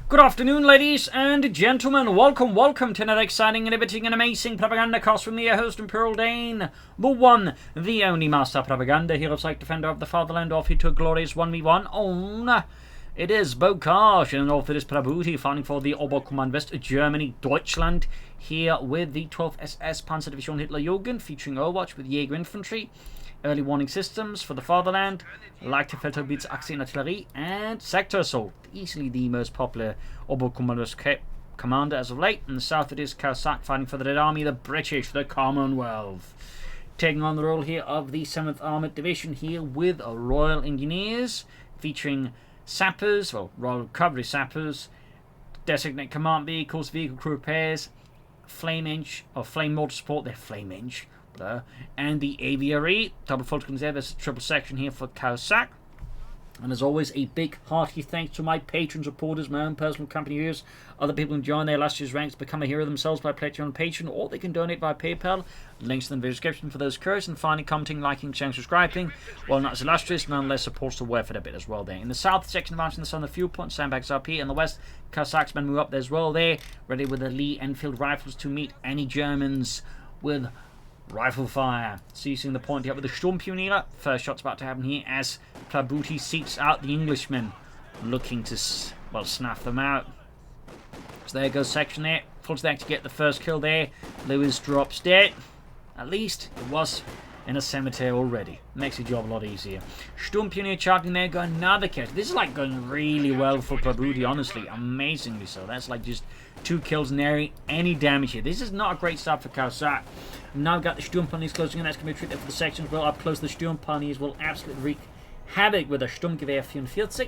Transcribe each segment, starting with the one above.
Good afternoon, ladies and gentlemen. Welcome to another exciting and riveting and amazing Propagandacast from me, your host, Imperial Dane. The one, the only master propaganda hero, psych defender of the fatherland, off here to a glorious 1v1 on... It is Bocage, and off it is Prabuty, fighting for the Oberkommand West Germany, Deutschland, here with the 12th SS Panzer Division Hitlerjugend, featuring Overwatch with Jäger Infantry, early warning systems for the fatherland, leichte Feldherrblitz and artillery, and sector assault. Easily the most popular Oberkommand West commander as of late. In the south it is Caosak, fighting for the Red Army, the British, the Commonwealth. Taking on the role here of the 7th Armoured Division here with Royal Engineers, featuring sappers, well, Royal Recovery sappers, designate command vehicles, vehicle crew repairs, flame mortar support, they're flame inch, and the aviary. Double focus there, there's a triple section here for Caosak. And as always, a big hearty thanks to my patrons, supporters, my own personal company heroes, other people who join their last year's ranks, become a hero themselves by pledging on Patreon, or they can donate via PayPal. Links in the description for those curious. And finally, commenting, liking, sharing, subscribing. While not as illustrious, nonetheless supports the worth it a bit as well there. In the south section, advancing the southern fuel point, sandbags up here. In the west, Caosak's men move up there as well there, ready with the Lee Enfield rifles to meet any Germans with rifle fire. Seizing the point here with the Sturmpionierer. First shot's about to happen here as Prabuty seeks out the Englishmen, looking to, well, snuff them out. So there goes section there. Fulls there to get the first kill there. Lewis drops dead. At least it was in a cemetery already. Makes your job a lot easier. Sturmpionierer charging there, got another kill. This is like going really well for Prabuty, honestly. Amazingly so. That's like just 2 kills and any damage here. This is not a great start for Caosak. Now we've got the Sturmpionieers closing in. That's going to be a trick there for the sections. Well, up close, the Sturmpionieers will absolutely wreak havoc with a Sturmgewehr 44.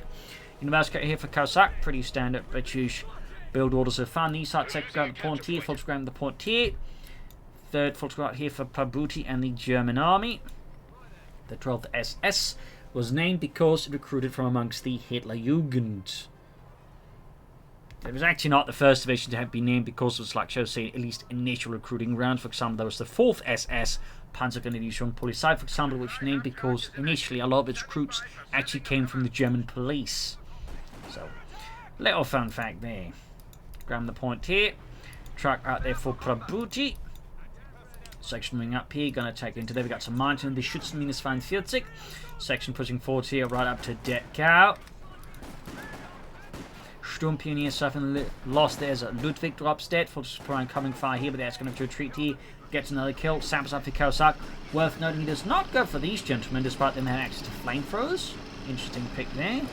University here for Caosak. Pretty standard British build order so far. East side sector got the point here. Full scram the point here. Third full scram here for Prabuty and the German army. The 12th SS was named because it recruited from amongst the Hitlerjugend. It was actually not the first division to have been named because it was, like I say, at least initial recruiting rounds. For example, there was the 4th SS Panzergrenadier Polizei, for example, which was named because initially a lot of its recruits actually came from the German police. So, little fun fact there. Grab the point here. Track out there for Prabuty. Section ring up here, gonna take into there. We got some mountain. They should minus 45. Section pushing forward here, right up to Detkow. Sturmpionieer suffering loss. There's a Ludwig drops dead. Full supply coming fire here, but that's going to retreat here. Gets another kill. Samples up for Caosak. Worth noting, he does not go for these gentlemen, despite them having access to flamethrowers. Interesting pick there.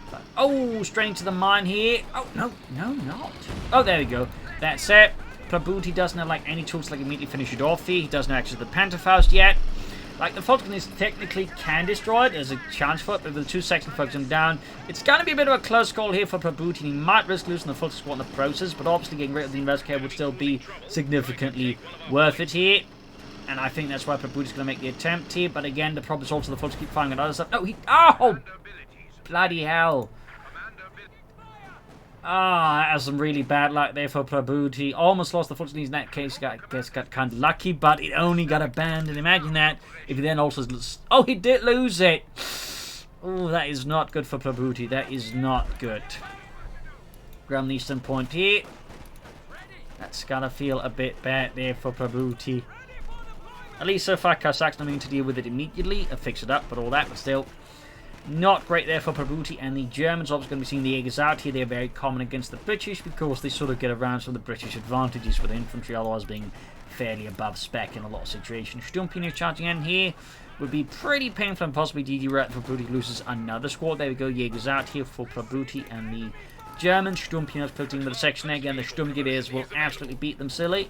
But, oh, straight into the mine here. Oh, no, not. Oh, there we go. That's it. Prabuty doesn't have like any tools to like immediately finish it off here. He doesn't have access to the Panterfaust yet. Like, the Falcon technically can destroy it. There's a chance for it, but with the 2 sections focusing down, it's going to be a bit of a close call here for Prabuty. He might risk losing the full squad in the process, but obviously getting rid of the investigator would still be significantly worth it here. And I think that's why Prabuty's going to make the attempt here. But again, the problem is also the Fultz keep firing at other stuff. No, he... Oh! Bloody hell. Ah, that was some really bad luck there for Prabuty. Almost lost the Fultz in that case. Got kind of lucky, but it only got abandoned. Imagine that if he then also... Oh, he did lose it. Oh, that is not good for Prabuty. That is not good. Grab the eastern point here. That's gotta feel a bit bad there for Prabuty. At least so far, Caosak's not meaning to deal with it immediately. Fix it up, but all that, but still... Not great there for Prabuty, and the Germans obviously going to be seeing the Jägers out here. They're very common against the British because they sort of get around some of the British advantages with infantry, otherwise being fairly above spec in a lot of situations. Sturmpionieer charging in here would be pretty painful and possibly DD right. Prabuty loses another squad. There we go, Jägers out here for Prabuty and the Germans. Sturmpionieer's filtering with a section there. Again, the Sturmgewehren will absolutely beat them silly.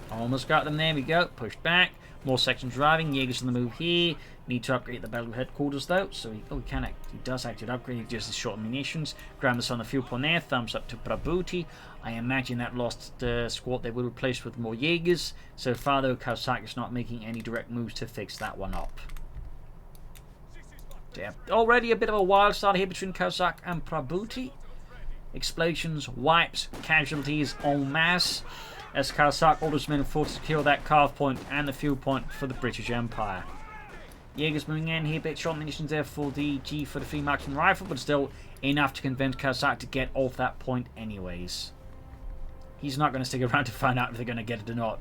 Almost got them, there we go. Pushed back. More sections driving. Jägers on the move here. Need to upgrade the battle headquarters though, so he does actually upgrade. He just short munitions. Grandmas on the fuel point there. Thumbs up to Prabuty. I imagine that lost squad they will replace with more Jägers. So far though, Caosak is not making any direct moves to fix that one up. Yeah, already a bit of a wild start here between Caosak and Prabuty. Explosions, wipes, casualties en masse, as Caosak orders men forced to secure that carve point and the fuel point for the British Empire. Jaegers moving in here, bit short munitions there for the G43 marksman rifle, but still enough to convince Caosak to get off that point anyways. He's not going to stick around to find out if they're going to get it or not.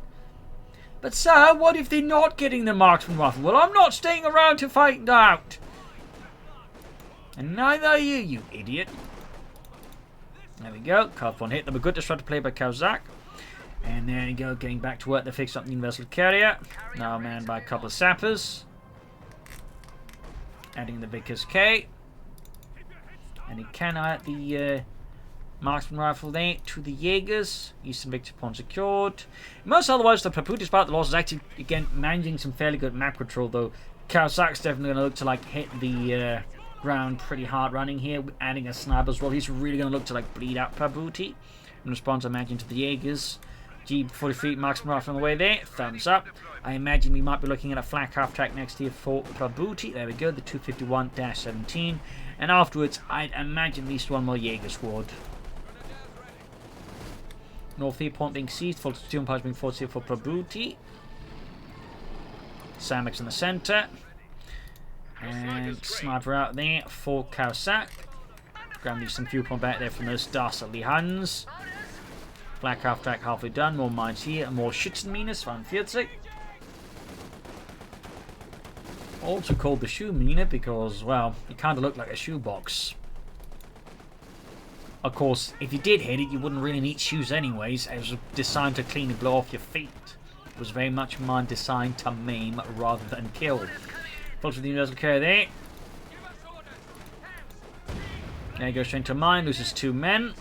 But sir, what if they're not getting the marksman rifle? Well, I'm not staying around to find out. And neither are you, you idiot. There we go. Card 1 hit them. A good disruptor play by Caosak. And there you go, getting back to work. They fixed up the universal carrier. Now manned by a couple of sappers. Adding the Vickers K. And he can add the marksman rifle there to the Jaegers. Eastern victory point secured. Most otherwise, the Prabuty, despite the losses, actually, again, managing some fairly good map control, though. Caosak's definitely going to look to, like, hit the ground pretty hard running here, adding a sniper as well. He's really going to look to, like, bleed out Prabuty. In response, I imagine, to the Jaegers. G43 marksman rifle on the way there. Thumbs up. I imagine we might be looking at a flak half-track next here for Prabuty. There we go, the 251-17. And afterwards, I'd imagine at least one more Jaeger squad. North 3 point being seized. Full steel points being forced here for Prabuty. Samex in the centre. And sniper out there for Caosak. Grabbing some fuel point back there from those dastardly Huns. Flak half-track halfway done. More mines here. More Schützenmines, 45. Also called the shoe mine because, well, it kind of looked like a shoebox. Of course, if you did hit it, you wouldn't really need shoes anyways. It was designed to cleanly blow off your feet. It was very much mine designed to maim rather than kill. Full to the universal carrier there. There he goes straight to mine, loses 2 men.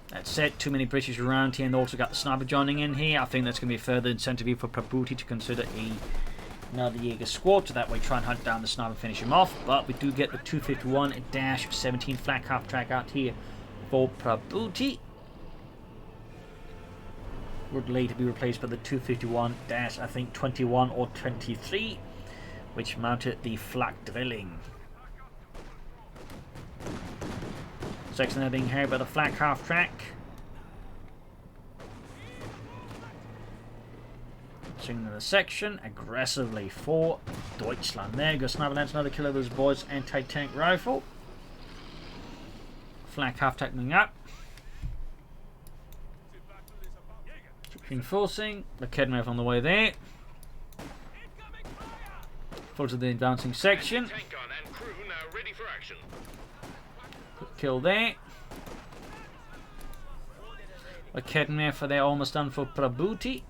That's it, too many British around here, and also got the sniper joining in here. I think that's going to be a further incentive for Prabuty to consider another Jaeger squad, so that way try and hunt down the sniper and finish him off. But we do get the 251-17 flak half-track out here for Prabuty. Would later be replaced by the 251- I think 21 or 23, which mounted the flak drilling. Section there being held by the flak half-track. Swinging to the section aggressively for Deutschland. There goes sniper, lands another kill of those boys. Anti-tank rifle. Flak half-track moving up. Reinforcing. The Kedmev on the way there. Full to the advancing section. Kill there. A Kedmev for there, almost done for Prabuty.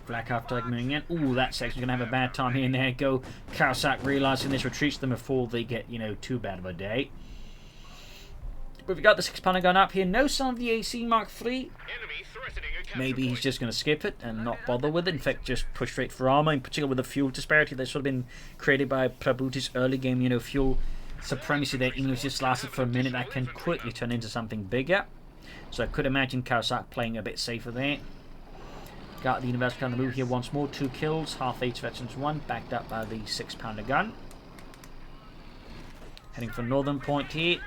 Black half-track moving in. Ooh, that section's going to have a bad time here. And there go. Caosak realising this retreats them before they get, you know, too bad of a day. But we got the 6-pounder gun up here. No sign of the AC Mark III. Maybe he's just going to skip it and not bother with it. In fact, just push straight for armor. In particular with the fuel disparity that's sort of been created by Prabuty's early game, you know, fuel supremacy there. Even if it just lasted for a minute, that can quickly turn into something bigger. So I could imagine Caosak playing a bit safer there. Got the universal on the move here once more. 2 kills, half-8 veterans 1, backed up by the 6-pounder gun. Heading for northern point here.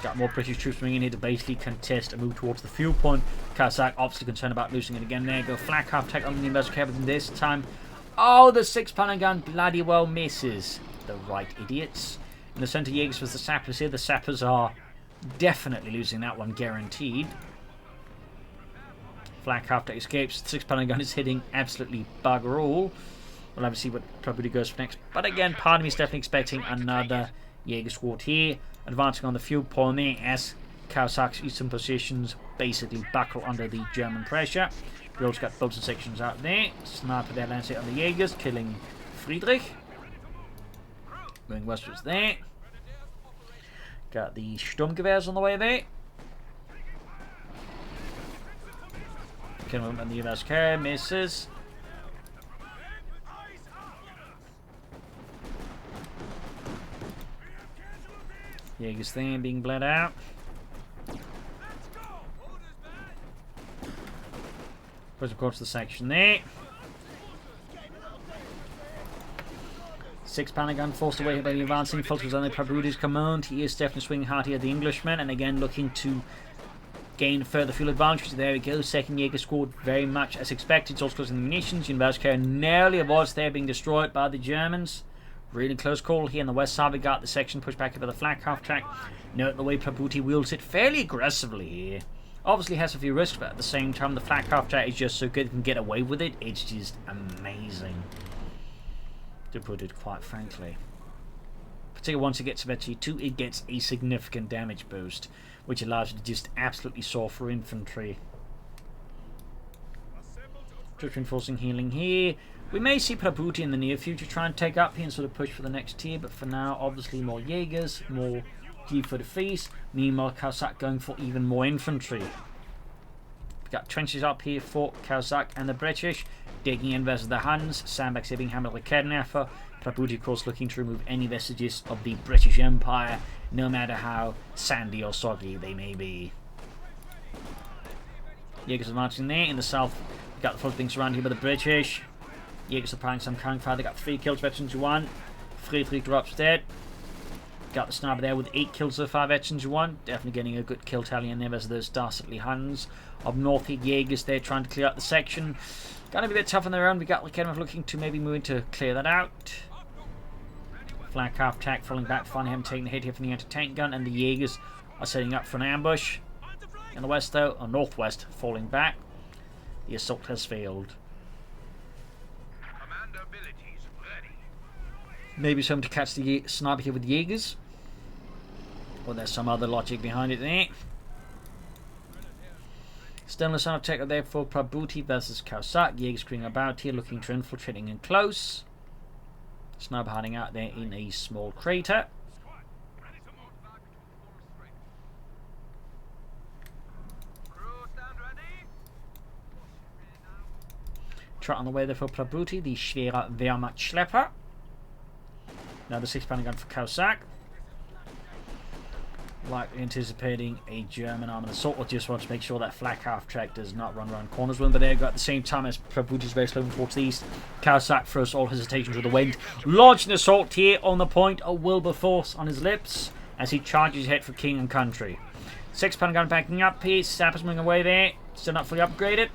Got more British troops moving in here to basically contest and move towards the fuel point. Caosak obviously concerned about losing it again. There go, flak half-track on the universal carrier, but this time, oh, the 6-pounder gun bloody well misses. The right idiots. In the centre, Jaegers was the sappers here. The sappers are definitely losing that one, guaranteed. Flak half-track escapes. 6-pounder gun is hitting absolutely bugger all. We'll have to see what Prabuty goes for next. But again, part of me is definitely expecting another Jaeger squad here. Advancing on the fuel point there as Caosak's eastern positions basically buckle under the German pressure. We also got boats and sections out there. Sniper there lands it on the Jaegers, killing Friedrich. Going westwards there. Got the Sturmgewehrs on the way there. Killing them on the universal carrier, misses. Jaeger's thing being bled out. Push across the section there. 6-pounder gun forced away by the advancing filters on the Prabuty's command. He is definitely swinging hard here at the Englishman, and again looking to gain further fuel advantage. There we go. Second Jaeger scored very much as expected. It's also closing the munitions. University narrowly avoids there being destroyed by the Germans. Really close call here on the west side. We got the section pushed back over the flak half track. Note the way Prabuty wields it fairly aggressively here. Obviously has a few risks, but at the same time the flak half track is just so good, can get away with it. It's just amazing, to put it quite frankly. Particularly once it gets to Veteran 2, it gets a significant damage boost, which allows you to just absolutely soar for infantry. Just reinforcing healing here. We may see Prabuty in the near future try and take up here and sort of push for the next tier, but for now, obviously more Jaegers, more G for the feast. Meanwhile, Caosak going for even more infantry. We've got trenches up here for Caosak and the British, digging in versus the Huns. Sandbags here being hammered like Kernaffer. Prabuty, of course, looking to remove any vestiges of the British Empire, no matter how sandy or soggy they may be. Jaegers are marching there. In the south, we've got the front being surrounded here by the British. Jaegers applying some cannon fire. They got 3 kills, veterans 1. Friedrich drops dead. Got the sniper there with 8 kills so far, veterans 1. Definitely getting a good kill tally in there versus those dastardly Huns. Up north here, Jaegers there trying to clear out the section. Gonna be a bit tough on their own. We got Lekhenov looking to maybe move in to clear that out. Flak half tack falling back, finally haven't taken the hit here from the anti-tank gun, and the Jaegers are setting up for an ambush. In the west though, or northwest, falling back. The assault has failed. Maybe something to catch the sniper here with the Jaegers. Or there's some other logic behind it there. Still no sign of tech there for Prabuty versus Caosak. Jaegers screening about here, looking to infiltrating in close. Sniper hiding out there in a small crater. Trot on the way there for Prabuty, the Schwere Wehrmachtschlepper. Now the 6-pounder gun for Caosak. Likely anticipating a German armoured assault, or just want to make sure that flak half track does not run around corners with him. But there you go, at the same time as Prabuty's very slow towards the east. Caosak throws all hesitation to the wind. Launching an assault here on the point of Wilberforce on his lips as he charges ahead for king and country. 6-pounder gun backing up here. Sappers moving away there. Still not fully upgraded.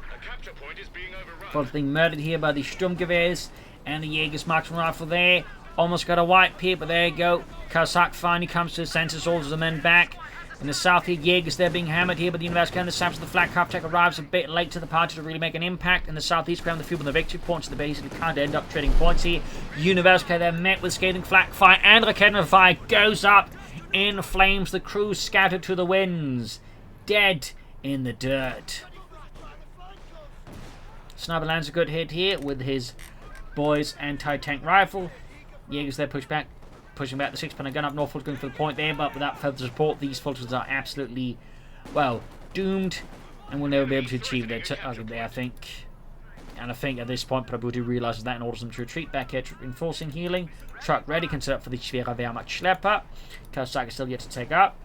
Both being murdered here by the Sturmgewehrs and the Jaegers marksman rifle there. Almost got a wipe here, but there you go. Caosak finally comes to his senses, orders the men back. In the south here, Jaegers they're being hammered here, but the University and the Saps of the flak half tech arrives a bit late to the party to really make an impact. In the southeast, ground the field with the victory points, so they basically can't end up trading points here. University they're met with scathing flak fire, and Raketna fire goes up in flames. The crew scattered to the winds, dead in the dirt. Sniper lands a good hit here with his boys anti-tank rifle. Jaegers there pushing back the 6-pounder gun up north, going for the point there, but without further support, these fortresses are absolutely, well, doomed, and will never be able to achieve their target there, I think. And I think at this point, Prabuty realizes that and orders them to retreat back here, reinforcing healing. Truck ready, can set up for the Schwere Wehrmachtschlepper. Caosak is still yet to take up.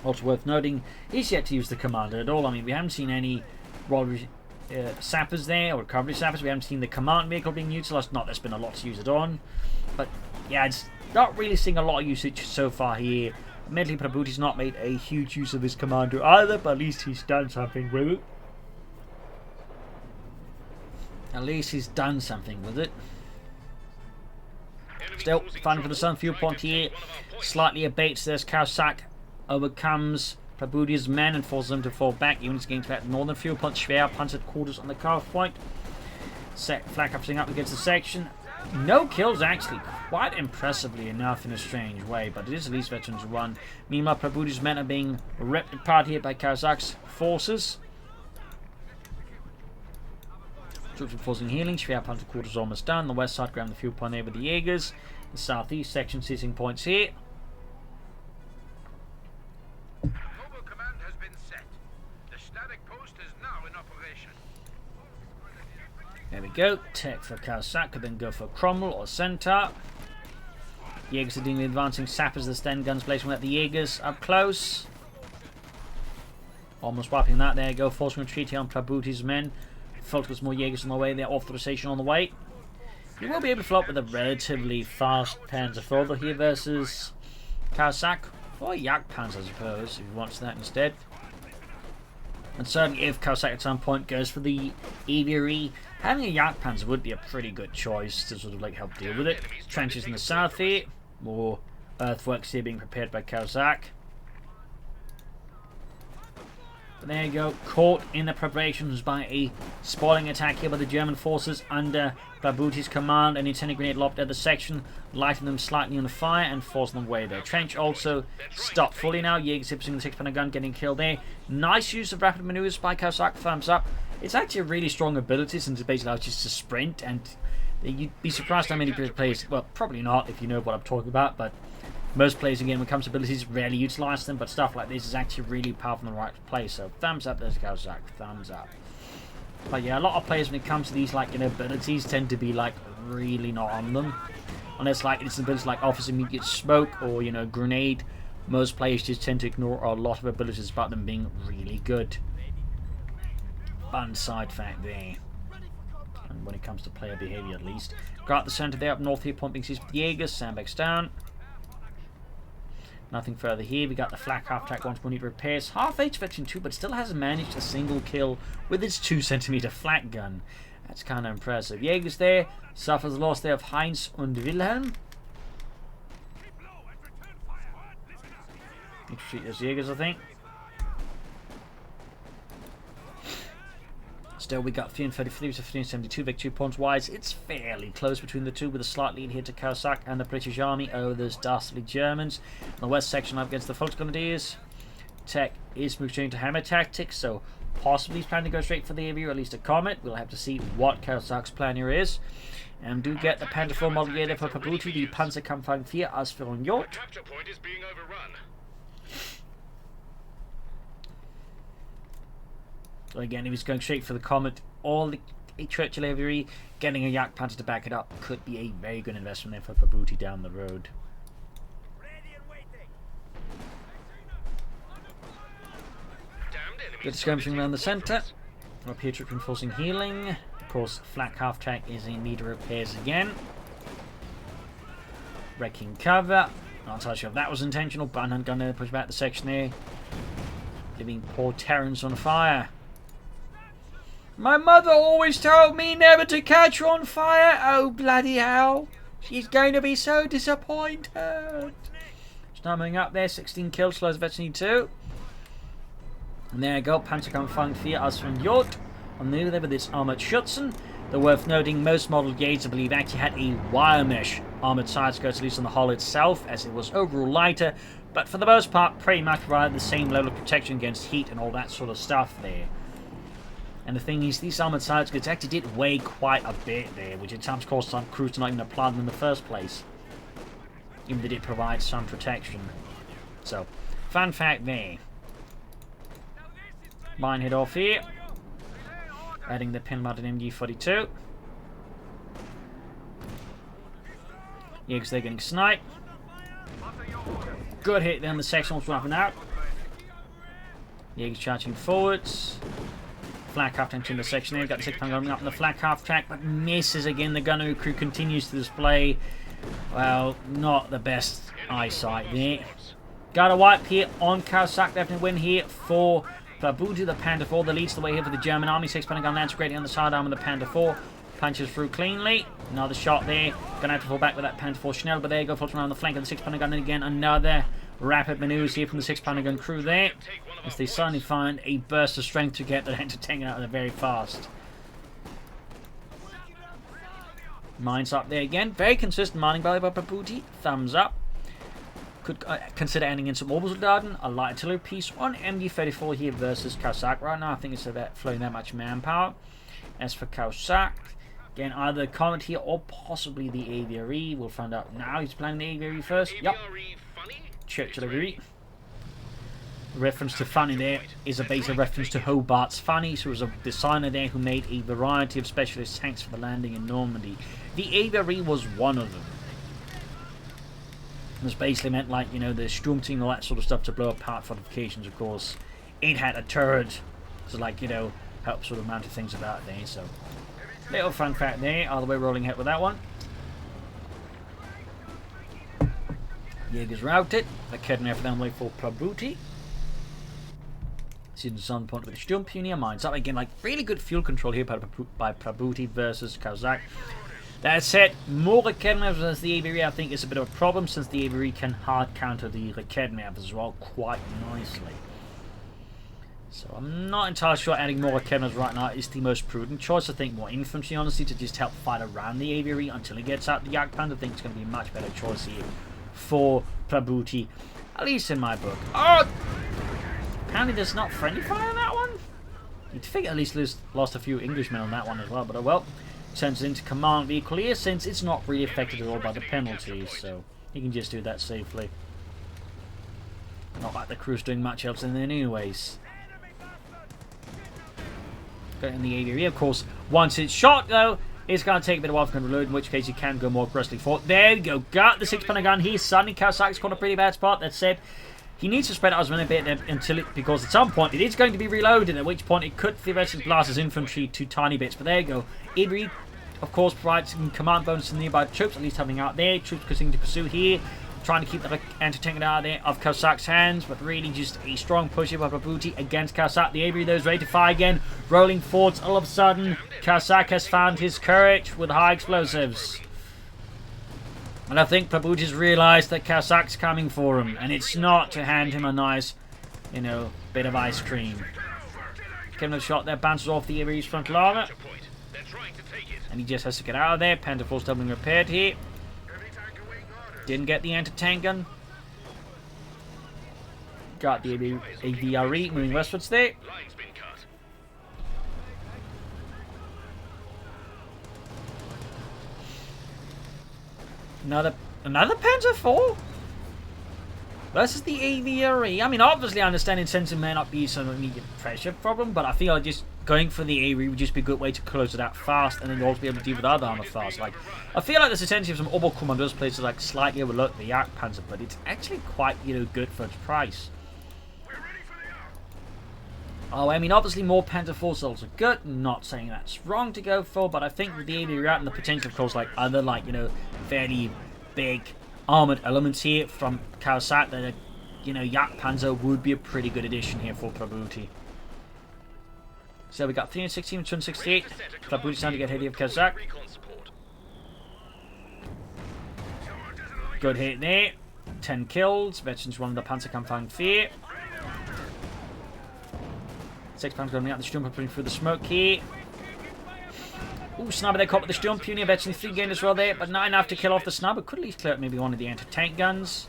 Also worth noting, he's yet to use the commander at all. I mean, we haven't seen any sappers there, or recovery sappers. We haven't seen the command vehicle being utilised. Not there's been a lot to use it on, but yeah, it's not really seeing a lot of usage so far here. Admittedly, Prabuty's not made a huge use of his commander either, but at least he's done something with it. Still, fighting for the sun fuel point here. Slightly abates this. Caosak overcomes Prabuty's men and forces them to fall back. Units getting to that northern fuel point. Schwer panzered quarters on the carve point. Flak up against the section. No kills, actually, quite impressively enough in a strange way, but it is at least veterans 1. Meanwhile, Prabuty's men are being ripped apart here by Caosak's forces. Troops enforcing healing. Schwer panzered quarters almost done. The west side ground the fuel point there with the Jaegers. The southeast section seizing points here. There we go. Tech for Caosak, could then go for Cromwell or Centaur. Jaegers are doing the advancing sappers, the Sten guns placing at the Jaegers up close. Almost wiping that. There you go. Forcing retreat here on Prabuty's men. Focus more Jaegers on the way. Their authorization on the way. You will be able to float with a relatively fast Panzerfolder here versus Caosak. Or Jagdpanzer, I suppose, if you want that instead. And certainly if Caosak at some point goes for the aviary, having a Jagdpanzer would be a pretty good choice to sort of like help deal with it. Trenches in the south here, more earthworks here being prepared by Caosak. But there you go, caught in the preparations by a spoiling attack here by the German forces under Prabuty's command. An antenna grenade lobbed at the section, lighting them slightly on fire and forcing them away. Their trench also stopped fully now. Jaegers using the 6-pounder gun, getting killed there. Nice use of rapid maneuvers by Caosak, thumbs up. It's actually a really strong ability since it basically allows you to sprint, and you'd be surprised how many players, well, probably not if you know what I'm talking about, but most players, again, when it comes to abilities, rarely utilize them, but stuff like this is actually really powerful in the right place. So thumbs up, there's Caosak, thumbs up. But yeah, a lot of players when it comes to these, like, abilities tend to be like really not on them. Unless like it's abilities like offers immediate smoke or grenade. Most players just tend to ignore a lot of abilities about them being really good. Fun side fact there. And when it comes to player behavior at least. Got the center there up north here, pumping seas with the Jaegers, sandbags down. Nothing further here. We got the flak half-track once more need repairs. Half-H veteran 2, but still hasn't managed a single kill with its 2cm flak gun. That's kind of impressive. Jaegers there. Suffers the loss there of Heinz and Wilhelm. Need to treat those Jaegers, I think. Still, we got 333 to 372 victory points wise. It's fairly close between the two, with a slight lead here to Caosak and the British Army over those dastardly Germans. In the west section up against the Volksgrenadiers. Tech is moving to hammer tactics, so possibly he's planning to go straight for the aviary, or at least a comet. We'll have to see what Caosak's plan here is. And do get the Panther 4 model here for Prabuty, the Panzerkampfwagen 4 as for on yacht. Capture point is being overrun. So again, if he's going straight for the Comet or the Churchill aviary, getting a Jagdpanzer to back it up could be a very good investment there for Prabuty down the road. Good skirmishing around the centre. Up here, troop reinforcing healing. Of course, flak half-track is in need of repairs again. Wrecking cover. Not entirely sure if that was intentional, but I'm going to push back the section there. Leaving poor Terrence on fire. My mother always told me never to catch her on fire. Oh, bloody hell. She's going to be so disappointed. Stumbling up there, 16 kills, slows veteran 2. And there you go, Panzerkampfwagen 4 as from Jod. On the there with this armoured Schutzen. Though worth noting, most model Gates, I believe, actually had a wire mesh armoured side skirts, at least on the hull itself, as it was overall lighter. But for the most part, pretty much provided the same level of protection against heat and all that sort of stuff there. And the thing is, these armoured side skirts actually did weigh quite a bit there, which at times caused some crews to not even apply them in the first place. Even though they did provide some protection. So, fun fact there. Mine head off here. Adding the pin mounted MG42. Jaegers, they're getting sniped. Good hit there on the section, what's wrapping out. Jaegers charging forwards. Flak half track in the section there. Got the 6-pounder going up on the flak half track, but misses again. The gunner crew continues to display, well, not the best eyesight there. Got a wipe here on Caosak. Definitely win here for Prabuty, the Panther 4. That leads the way here for the German army. 6-pounder gun lands greatly on the sidearm of the Panther 4. Punches through cleanly. Another shot there. Gonna have to fall back with that Panther 4 Schnell, but there you go. Floats around the flank of the 6-pounder gun. And again, another rapid maneuvers here from the 6-pounder gun crew there, as they suddenly find a burst of strength to get the take it out of there very fast. Mines up there again. Very consistent mining by Prabuty. Thumbs up. Could consider adding in some orbital garden, a light artillery piece on MG34 here versus Caosak. Right now, I think it's about flowing that much manpower. As for Caosak, again, either the Comet here or possibly the aviary. We'll find out now. He's planning the aviary first. Yep. Churchill aviary. Reference to funny there is a basic reference to Hobart's Funny, so it was a designer there who made a variety of specialist tanks for the landing in Normandy. The aviary was one of them. It was basically meant like, you know, the Sturmting and all that sort of stuff to blow apart fortifications, of course. It had a turret to, like, you know, help sort of mount things about there, so. Little fun fact there, all the way rolling ahead with that one. Jaegers routed. They're cutting out for them way for Prabuty. Season sun point with the Sturm Pioneer mines. Up again, like really good fuel control here by Prabuty versus Caosak. That said, more Raketmavs versus the Aviary I think is a bit of a problem, since the Aviary can hard counter the Raketmavs as well quite nicely. So I'm not entirely sure adding more Raketmavs right now is the most prudent choice. I think more infantry, honestly, to just help fight around the Aviary until he gets out the Jagdpanzer. I think it's going to be a much better choice here for Prabuty, at least in my book. Oh! Apparently there's not friendly fire on that one. You'd think at least lost a few Englishmen on that one as well, but oh well. Turns it into command vehicle here, since it's not really affected at all by the penalties, so you can just do that safely. Not like the crew's doing much else in there anyways. Got in the area, of course. Once it's shot though, it's going to take a bit of while to reload, in which case you can go more aggressively for it. There we go, got the 6-pounder gun here. Suddenly Caosak's got a pretty bad spot. That's it. He needs to spread out as many a bit until it, because at some point it is going to be reloaded, at which point it could theoretically blast his infantry to tiny bits. But there you go. Avery, of course, provides some command bonus to nearby troops, at least having out there. Troops continuing to pursue here, trying to keep the anti-tank out there of Caosak's hands, but really just a strong push here by Prabuty against Caosak. The Avery, though, is ready to fire again, rolling forwards. All of a sudden, Caosak has found his courage with high explosives. And I think Prabuty's realised that Caosak's coming for him, and it's not to hand him a nice, you know, bit of ice cream. Getting a shot there, bounces off the Avery's frontal armour, and he just has to get out of there. Panther Force doubling repaired here. Didn't get the anti-tank gun. Got the AVRE moving westwards there. Another Panzer IV? Versus the AVRE. I mean, obviously I understand incentive may not be some immediate pressure problem, but I feel like just going for the AVRE would just be a good way to close it out fast, and then you'll also be able to deal with other armor fast. Like, I feel like there's essentially of some Oberkommandos places like slightly overlook the Jagdpanzer, but it's actually quite, you know, good for its price. Oh, I mean, obviously more Panzer IV cells are good. Not saying that's wrong to go for, but I think with the AVRE out and the potential, of course, like other, like, you know, fairly big armored elements here from Caosak, that, you know, Jagdpanzer would be a pretty good addition here for Prabuty. So we got 316 and 268. Prabuty's trying to get ahead of Caosak. Good hit there. 10 kills. Veterans one of the Panzerkampfwagen 4. 6 pounds going out the Sturm, putting through the smoke here. Ooh, sniper there caught with the Sturm Pioneer. Veterans 3 gained as well there, but not enough to kill off the sniper. Could at least clear up maybe one of the anti-tank guns.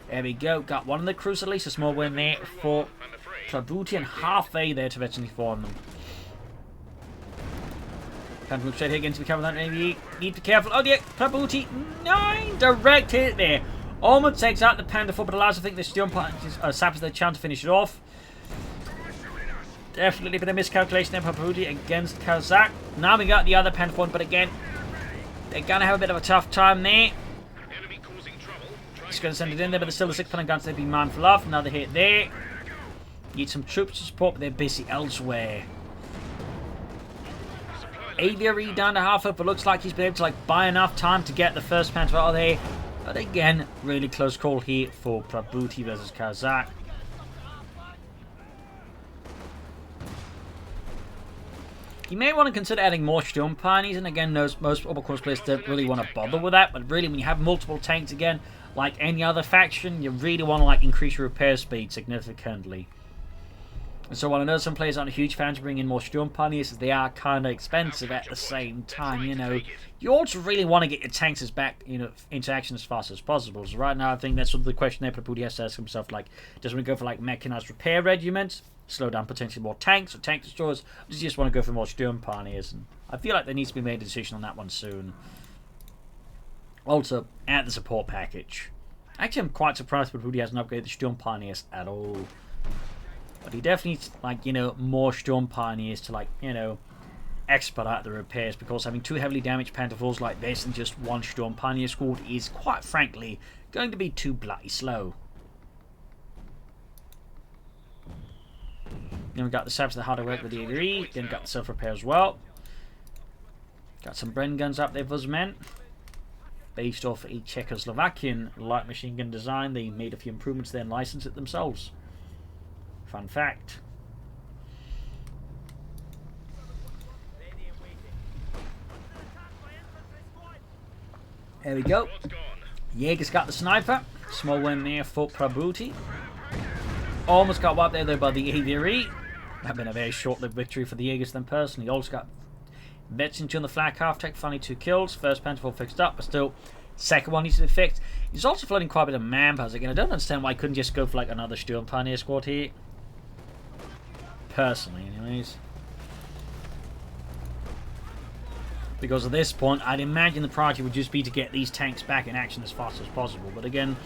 There we go. Got one of the crews at least. A small win there for Prabuty, and halfway there to Veterans 4 on them. Can't move straight here again to be careful. Maybe need to be careful. Oh dear, Prabuty, 9 direct hit there. Almost takes out the Panda 4, but allows, I think, the Sturm saps their chance to finish it off. Definitely been a miscalculation there, Prabuty against Caosak. Now we got the other Panda 4, but again, they're gonna have a bit of a tough time there. Just gonna send it in there, but there's still the 6-pounder guns they'd be mindful of. Another hit there. Need some troops to support, but they're busy elsewhere. AVRE down to half up, but looks like he's been able to like buy enough time to get the first Panther out of there. But again, really close call here for Prabuty versus Caosak. You may want to consider adding more Sturm Pioneers, and again, most Overcourse players don't really want to bother with that, but really when you have multiple tanks again, like any other faction, you really want to like increase your repair speed significantly. And so while I know some players aren't huge fans of bringing in more Sturm Pioneers, as they are kind of expensive at the same time, you know, you also really want to get your tanks back, you know, into action as fast as possible. So right now, I think that's sort of the question there Prabuty has to ask himself, like, does he go for like mechanized repair regiments, slow down potentially more tanks or tank destroyers, or does he just want to go for more Sturm Pioneers? And I feel like there needs to be made a decision on that one soon. Also, add the support package. Actually, I'm quite surprised Prabuty hasn't upgraded the Sturm Pioneers at all. But he definitely needs, like, you know, more Sturm Pioneers to, like, you know, expedite the repairs, because having 2 heavily damaged Panther 4s like this and just 1 Sturm Pioneer squad is, quite frankly, going to be too bloody slow. Then we got the Sabs that how to work with the AVRE, then got the self-repair as well. Got some Bren guns up there for his men. Based off a Czechoslovakian light machine gun design, they made a few improvements there and licensed it themselves. Fun fact. There we go. Jaeger's got the sniper. Small win there for Prabuty. Almost got wiped there though by the AVRE. That'd been a very short-lived victory for the Jaegers then personally. Also got Veteran on the flag half-tech, finally 2 kills. First Pentafor fixed up, but still second one needs to be fixed. He's also floating quite a bit of manpowers again. I don't understand why I couldn't just go for like another Sturm Pioneer squad here. Personally, anyways. Because at this point, I'd imagine the priority would just be to get these tanks back in action as fast as possible. But again,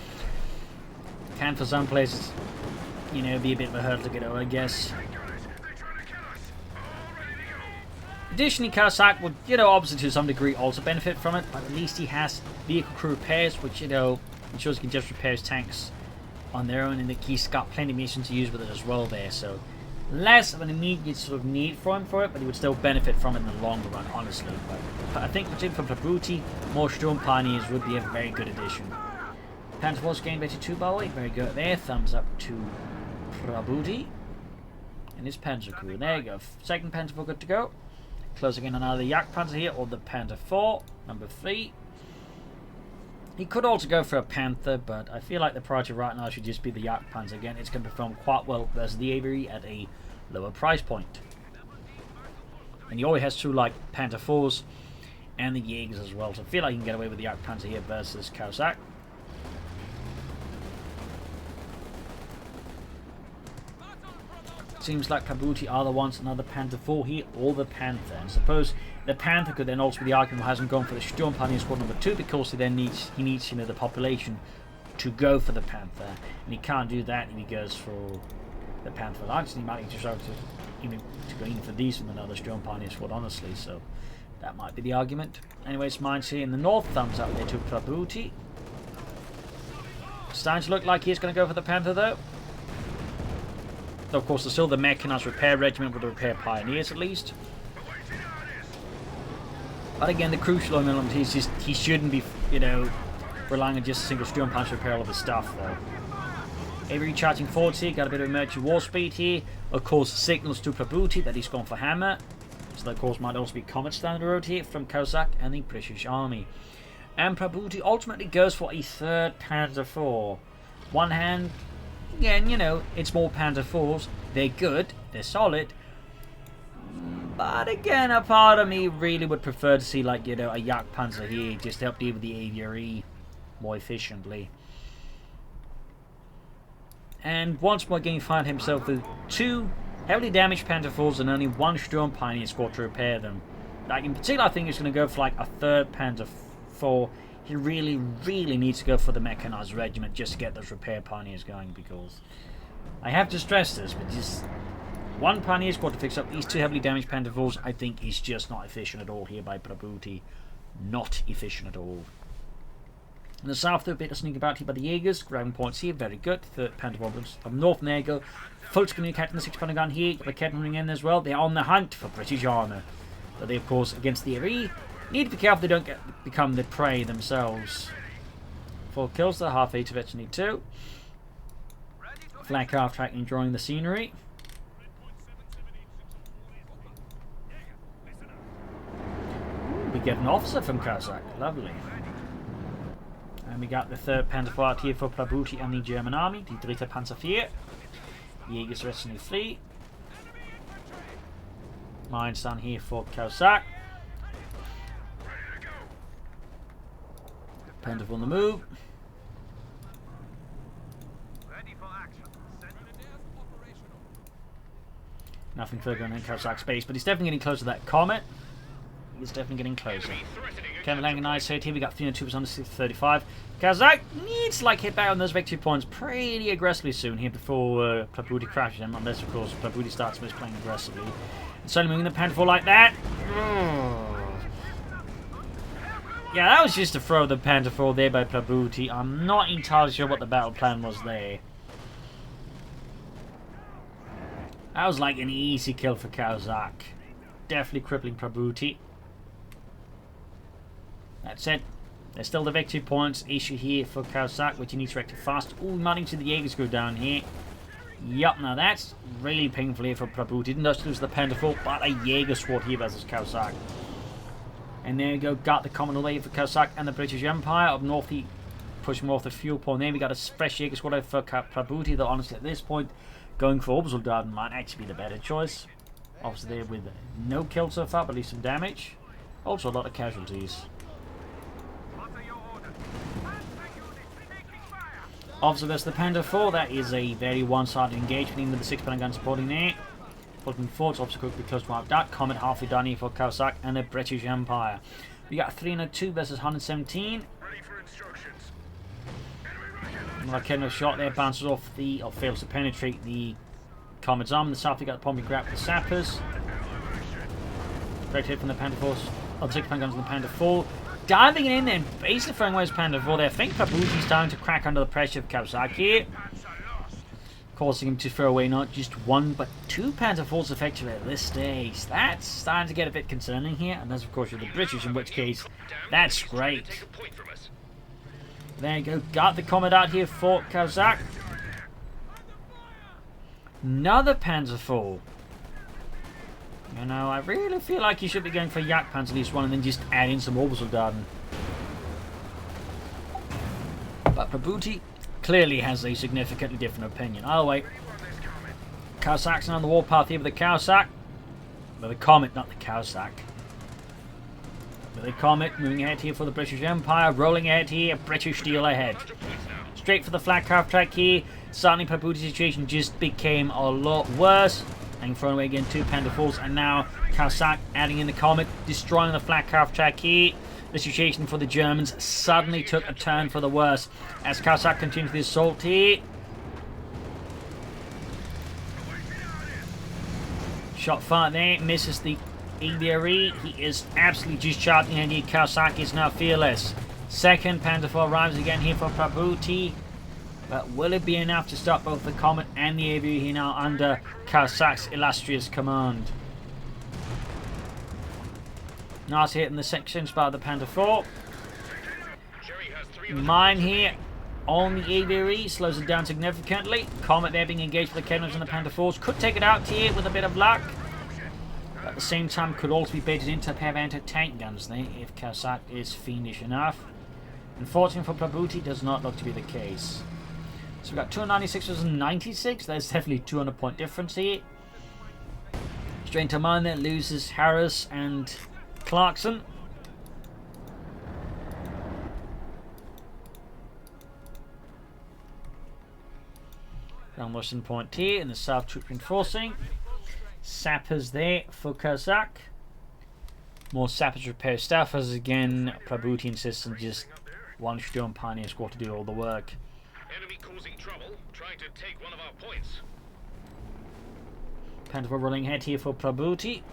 can for some places, you know, be a bit of a hurdle to get over, I guess. Additionally, Caosak would, you know, obviously to some degree also benefit from it, but at least he has vehicle crew repairs, which, you know, ensures he can just repair his tanks on their own, and he's got plenty of munitions to use with it as well there, so less of an immediate sort of need for him for it, but he would still benefit from it in the longer run, honestly. But I think for Prabuty, more Sturm Pioneers would be a very good addition. Pentaforce gained better 2 by the way, very good there, thumbs up to Prabuty and his Panzer crew. There you go, second Pentafor good to go. Closing in on either the Jagdpanzer here or the Panther 4, number 3. He could also go for a Panther, but I feel like the priority right now should just be the Jagdpanzer again. It's going to perform quite well versus the AVRE at a lower price point. And he always has 2 like Panther 4s and the Jaegers as well, so I feel like he can get away with the Jagdpanzer here versus Caosak. Seems like Prabuty either wants another Panther 4 here or the Panther. And suppose the Panther could then also be the argument who hasn't gone for the Sturm Pioneer squad number 2 because he needs you know, the population to go for the Panther. And he can't do that if he goes for the Panther Alliance. He might just have to go in for these from another Sturm Pioneer squad, honestly. So that might be the argument. Anyways, mine's here in the north. Thumbs up there to Prabuty. Starting to look like he's going to go for the Panther though. Of course, there's still the Mechanized Repair Regiment with the Repair Pioneers at least. But again, the crucial element is just he shouldn't be, you know, relying on just a single Sturm Punch to repair all of his stuff though. Avery charging forwards here, got a bit of emergency war speed here. Of course, signals to Prabuty that he's gone for hammer. So that of course might also be comments down the road here from Caosak and the British Army. And Prabuty ultimately goes for a third Panther 4. One hand. Again, you know, it's more Panther 4s. They're good, they're solid. But again, a part of me really would prefer to see, like, you know, a Jagdpanzer here just to help deal with the AVRE more efficiently. And once more again, he find himself with 2 heavily damaged Panther 4s and only 1 Sturm Pioneer squad to repair them. Like, in particular, I think he's going to go for, like, a third Panther 4. He really, really needs to go for the Mechanized Regiment just to get those Repair Pioneers going, because I have to stress this, but just 1 Pioneer squad to fix up these 2 heavily damaged Panther 4s, I think is just not efficient at all here by Prabuty. Not efficient at all. In the south, they're a bit of sneak about here by the Jaegers, grabbing points here, very good. Third Panther 4 up north, and there you go. Folks communicating the 6-pounder gun here, got the Kedron in as well. They're on the hunt for British armour. But they, of course, against the AVRE, need to be careful they don't become the prey themselves. 4 kills, the half 8 of it, need 2. Flank half track enjoying the scenery. Ooh, we get an officer from Caosak, lovely. And we got the 3rd Panther 4 out here for Prabuty and the German army, the 3. Panzer 4. Jaegers resting the fleet. Mines down here for Caosak. Panther on the move. Nothing further on Caosak's base, but he's definitely getting closer to that comet. He's definitely getting closer. Kevin Lang and I said here we got 302 under 35. Caosak needs to like hit back on those victory points pretty aggressively soon here before Prabuty crashes him, unless of course Prabuty starts misplaying aggressively. And suddenly moving the Panther 4 like that. Yeah, that was just a throw of the Panther 4 there by Prabuty. I'm not entirely sure what the battle plan was there. That was like an easy kill for Caosak. Definitely crippling Prabuty. That's it. There's still the victory points issue here for Caosak, which he needs to rectify fast. Ooh, we might need to see the Jaegers go down here. Yup, now that's really painful here for Prabuty. Didn't just lose the Panther 4, but a Jaeger squad here versus Caosak. And there we go, got the common away for Caosak and the British Empire. Up north, he pushing more off the fuel point. There we got a fresh Jaeger squad out for Prabuty, though honestly at this point, going for Obersoldaten might actually be the better choice. Obviously there with no kills so far, but at least some damage. Also a lot of casualties. Obviously there's the Panda 4, that is a very one-sided engagement, even with the 6 Panda gun supporting there. Looking forward to obviously quickly close to wiped out. Comet halfway done here for Caosak and the British Empire. We got 302 versus 117. Another cannon shot there, bounces off the, or fails to penetrate the Comet's arm. In the south we got the Pompey grab with the sappers. Great hit from the Panda 4, on 6 Panda guns on the Panda 4. Diving in there and basically throwing away his Panda 4 there. I think Prabuty's starting to crack under the pressure of Caosak here, causing him to throw away not just 1 but 2 Panda 4s effectively at this stage. That's starting to get a bit concerning here, and that's of course with the British, in which case that's great. There you go, got the Comet out here for Caosak. Another Panzer 4. You know, I really feel like you should be going for Yak Panzer at least one and then just add in some Obersoldaten. But Prabuty clearly has a significantly different opinion. Oh wait, Caosak's on the warpath here with the Caosak. With the Comet, not the Caosak. With the Comet moving ahead here for the British Empire, rolling ahead here, British steel ahead. Straight for the flag half track here. Suddenly Prabuty's situation just became a lot worse. And thrown away again 2 Panda 4s, and now Caosak adding in the Comet, destroying the flag half track here. The situation for the Germans suddenly took a turn for the worse as Caosak continues the assault here. Shot far there, misses the ABRE. He is absolutely just charging in here. Caosak is now fearless. Second Panda 4 arrives again here for Prabuty. But will it be enough to stop both the Comet and the ABRE here now under Caosak's illustrious command? Nice hit in the section spot of the Panda 4. Mine here on the ABRE slows it down significantly. Comet there being engaged with the cannons and the Panda 4s. Could take it out here with a bit of luck. But at the same time could also be baited into a pair of anti-tank guns there if Caosak is fiendish enough. Unfortunately for Prabuty, does not look to be the case. So we've got 296 versus 96. There's definitely a 200 point difference here. Straight into mine there, loses Harris and Clarkson. Down Western Point here in the south, troop reinforcing. Sappers there for Caosak. More sappers repair staff as again Prabuty insists on just one Sturm Pioneer squad to do all the work. Enemy causing trouble, trying to take one of our points. Panda 4 rolling ahead here for Prabuty.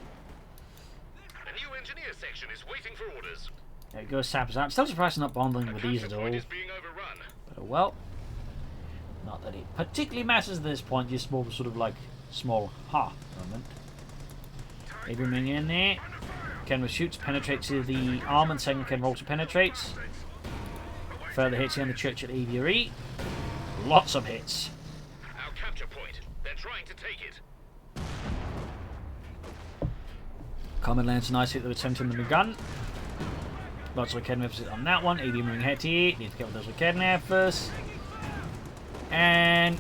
The new engineer section is waiting for orders. There it goes, sappers out. Still surprised not bonding with these at all. Is being overrun. But oh well. Not that it particularly matters at this point, just more sort of like small moment. Abraham in there. Kenra shoots, penetrates to the arm, and second Kenra also penetrates. Further hits here on the church at ABRE. Lots of hits. Our capture point. They're trying to take it. Comet lands a nice hit with 17 on the gun. Lots of Kednappers on that one. ABRE moving ahead here. Need to get with those Kednappers. And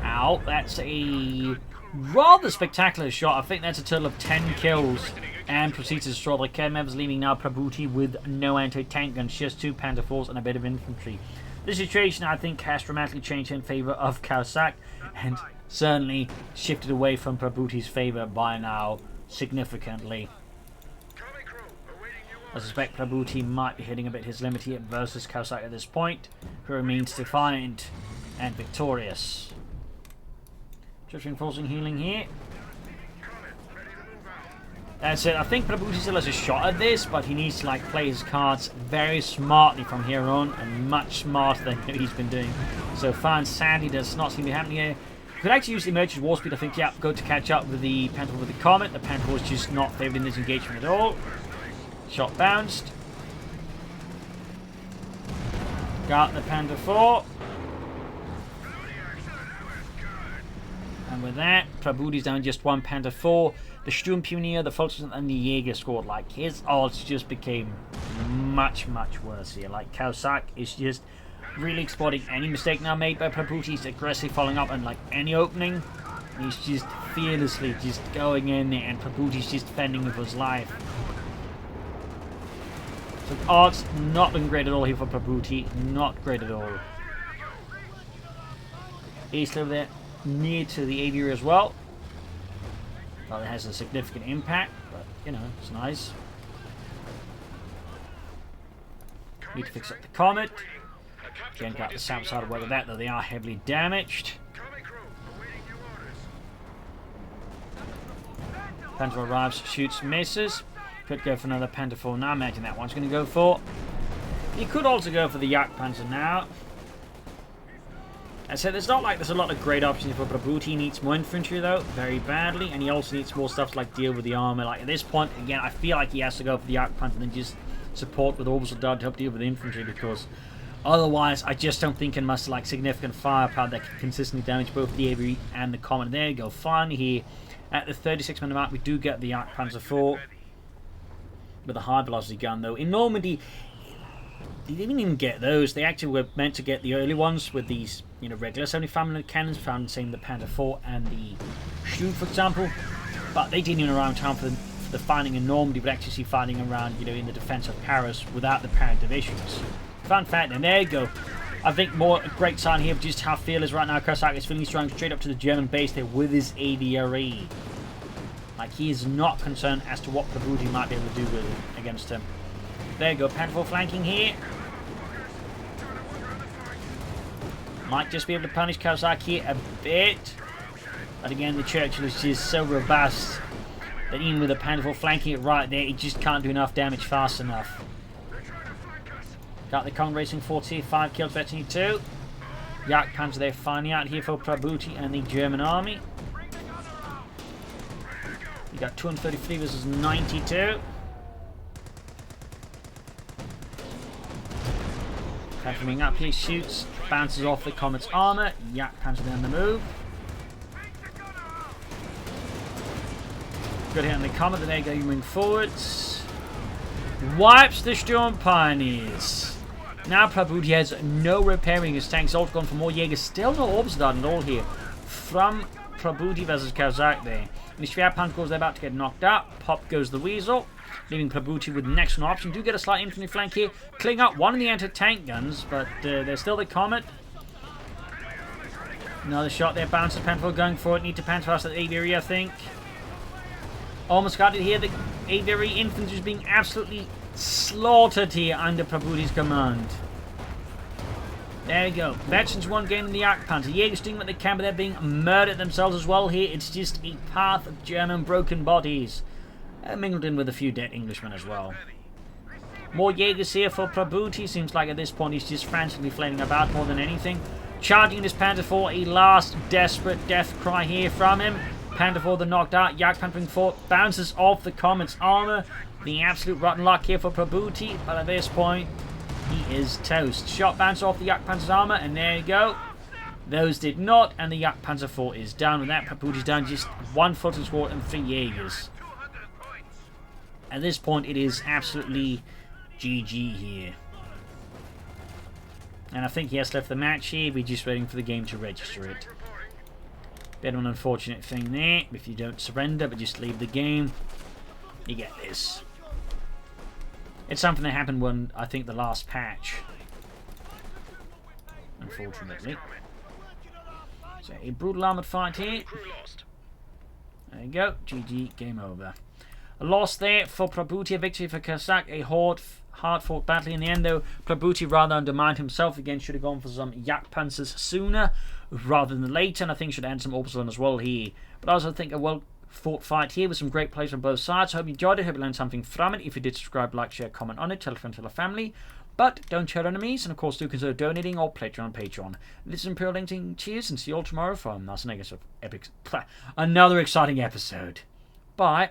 ow, that's a rather spectacular shot. I think that's a total of 10 kills. And proceeds to destroy the Kednappers, leaving now Prabuty with no anti-tank guns, just 2 Panda 4s and a bit of infantry. This situation, I think, has dramatically changed in favour of Caosak, and certainly shifted away from Prabuty's favour by now significantly. I suspect Prabuty might be hitting a bit his limit here versus Caosak at this point, who remains defiant and victorious. Just reinforcing healing here. That's it. I think Prabuty still has a shot at this, but he needs to play his cards very smartly from here on, and much smarter than he's been doing so far. And sadly, does not seem to be happening here. Could actually use the emergency war speed. I think, yeah, go to catch up with the Panda 4 with the Comet. The Panda 4 is just not favoured in this engagement at all. Shot bounced. Got the Panda 4. And with that, Prabuty's down just 1 Panther 4. The Sturmpionier, the Volkswagen, and the Jaeger scored. Like, his odds just became much, much worse here. Like, Caosak is just really exploiting any mistake now made by Prabuty. He's aggressively following up on, like, any opening. He's just fearlessly just going in there, and Prabuty's just defending with his life. So odds not looking great at all here for Prabuty. Not great at all. East over there, near to the aviary as well. Well, it has a significant impact, but, you know, it's nice. Need to fix up the Comet. Again, got the south side of weather that, though they are heavily damaged. Panther arrives, shoots, misses. Could go for another Panther 4 now. Imagine that one's going to go for. You could also go for the Yak Panther now. I said it's not like there's a lot of great options for Prabuty. He needs more infantry though, very badly, and he also needs more stuff to like deal with the armor. Like at this point, again, I feel like he has to go for the Yak Panther and just support with Orbital Dart to help deal with the infantry, because otherwise, I just don't think it must like significant firepower that can consistently damage both the aviary and the Comet. There you go. Finally, here at the 36-minute mark, we do get the Yak Panther 4 with a high velocity gun though. In Normandy, they didn't even get those. They actually were meant to get the early ones with these, you know, regular 75mm cannons found, same the Panther 4 and the Sturm, for example. But they didn't even around time for the fighting in Normandy, but actually see fighting around, you know, in the defense of Paris without the parent divisions. Fun fact, and there you go. I think more a great sign here of just how fearless right now Caosak is feeling. Strong straight up to the German base there with his aviary. Like, he is not concerned as to what Prabuty might be able to do with it against him. There you go, Panther 4 flanking here. Might just be able to punish Caosak here a bit. But again, the Churchill is just so robust that even with the Panther 4 flanking it right there, it just can't do enough damage fast enough. Got the Kong Racing 40, 5 kills, Veteran 2. Yak Panther there finally out here for Prabuty and the German army. You got 233 versus 92. Coming up here, shoots, bounces off the Comet's armor. Yak Panther on the move. Good hit on the Comet, there you go, moving forwards. Wipes the Sturm Pioneers. Now Prabuty has no repairing. His tank's all gone for more Jaegers. Still no Orbital Dart at all here from Prabuty versus Caosak there. And the Schwerpanther goes, they're about to get knocked out. Pop goes the Weasel, leaving Prabuty with the next one option. Do get a slight infantry flank here. Clearing up one of the anti-tank guns, but there's still the Comet. Another shot there, bounces Panther going for it. Need to Panther us at the aviary, I think. Almost got it here. The aviary infantry is being absolutely slaughtered here under Prabuty's command. There you go. Veterans 1 gaining the Yak Panther. Jaegers doing what they can, but they're being murdered themselves as well here. It's just a path of German broken bodies. Mingled in with a few dead Englishmen as well. More Jaegers here for Prabuty. Seems like at this point he's just frantically flailing about more than anything. Charging this Panther 4, a last desperate death cry here from him. Panther 4 the knocked out. Yak Panther 4 bounces off the Comet's armor. The absolute rotten luck here for Prabuty, but at this point he is toast. Shot bounce off the Yak Panther's armor, and there you go. Those did not, and the Yak Panther 4 is down. With that, Prabuty's down just 1 Fulton squad and 3 Jaegers. At this point, it is absolutely GG here. And I think he has left the match here. We're just waiting for the game to register it. Bit of an unfortunate thing there. If you don't surrender, but just leave the game, you get this. It's something that happened when, I think, the last patch. Unfortunately. So, a brutal armoured fight here. There you go. GG, game over. A loss there for Prabuty, a victory for Caosak. A hard-fought battle in the end, though. Prabuty rather undermined himself again. Should have gone for some Yak Panthers sooner rather than later. And I think should have had some Orbital as well here. But I also think a well-fought fight here with some great plays on both sides. I hope you enjoyed it. Hope you learned something from it. If you did, subscribe, like, share, comment on it. Tell a friend, tell a family. But don't share enemies. And of course, do consider donating or pledging on Patreon. This is Imperial Linking. Cheers and see you all tomorrow for another exciting episode. Bye.